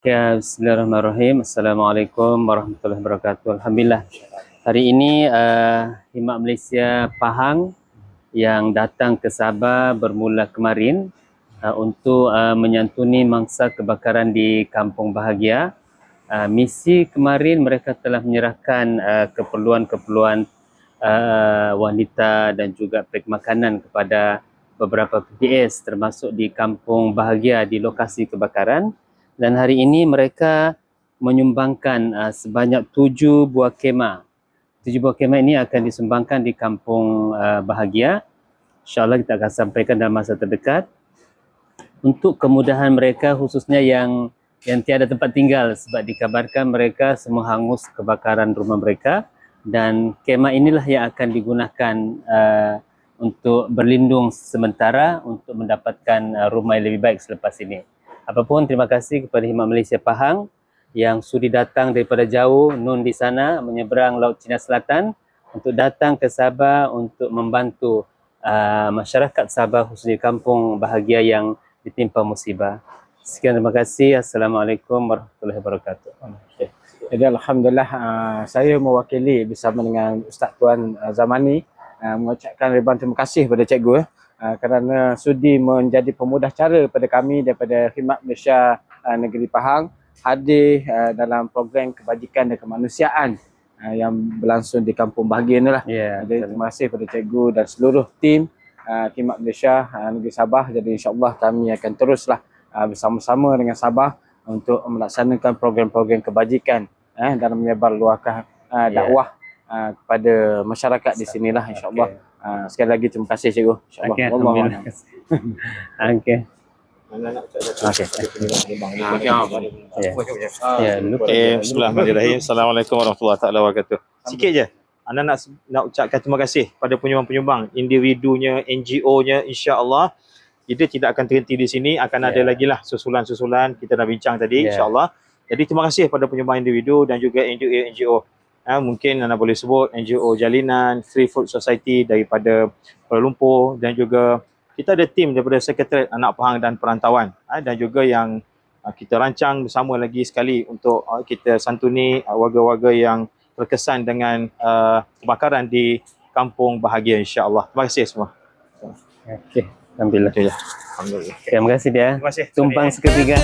Ya, bismillahirrahmanirrahim. Assalamualaikum warahmatullahi wabarakatuh. Alhamdulillah. Hari ini Hikmat Malaysia Pahang yang datang ke Sabah bermula kemarin untuk menyantuni mangsa kebakaran di Kampung Bahagia. Misi kemarin mereka telah menyerahkan keperluan-keperluan wanita dan juga pek makanan kepada beberapa PPS termasuk di Kampung Bahagia di lokasi kebakaran. Dan hari ini mereka menyumbangkan sebanyak 7 buah kemah. 7 buah kemah ini akan disumbangkan di Kampung Bahagia. InsyaAllah kita akan sampaikan dalam masa terdekat. Untuk kemudahan mereka khususnya yang tiada tempat tinggal sebab dikabarkan mereka semua hangus kebakaran rumah mereka. Dan kemah inilah yang akan digunakan untuk berlindung sementara untuk mendapatkan rumah yang lebih baik selepas ini. Apapun, terima kasih kepada Hikmat Malaysia Pahang yang sudi datang daripada jauh, nun di sana, menyeberang Laut Cina Selatan untuk datang ke Sabah untuk membantu masyarakat Sabah khususnya Kampung Bahagia yang ditimpa musibah. Sekian, terima kasih. Assalamualaikum warahmatullahi wabarakatuh. Jadi Alhamdulillah saya mewakili bersama dengan Ustaz Tuan Zamani mengucapkan ribuan terima kasih kepada cikgu kerana sudi menjadi pemudah cara pada kami daripada Khidmat Malaysia Negeri Pahang hadir dalam program kebajikan dan kemanusiaan yang berlangsung di Kampung Bahagia inilah. Jadi terima kasih kepada cikgu dan seluruh tim Khidmat Malaysia Negeri Sabah. Jadi insya-Allah kami akan teruslah bersama-sama dengan Sabah untuk melaksanakan program-program kebajikan dan menyebar luahkan dakwah kepada masyarakat di sinilah insya-Allah. Sekali lagi terima kasih cikgu. InsyaAllah. Okay, alhamdulillah. Okey. Bismillahirrahmanirrahim. Assalamualaikum warahmatullahi wabarakatuh. Sikit je. Anda nak ucapkan terima kasih pada penyumbang-penyumbang, individunya, NGO-nya, insya-Allah. Kita tidak akan terhenti di sini, akan ada lagi lah susulan-susulan kita dah bincang tadi, insya-Allah. Jadi terima kasih pada penyumbang individu dan juga NGO. Mungkin anda boleh sebut NGO Jalinan, Free Food Society daripada Kuala Lumpur dan juga kita ada tim daripada Sekretariat Anak Pahang dan Perantauan dan juga yang kita rancang bersama lagi sekali untuk kita santuni warga-warga yang terkesan dengan kebakaran di Kampung Bahagia, insya-Allah. Terima kasih semua. Okey, alhamdulillah. Alhamdulillah. Terima kasih dia. Terima kasih. Tumpang seketika.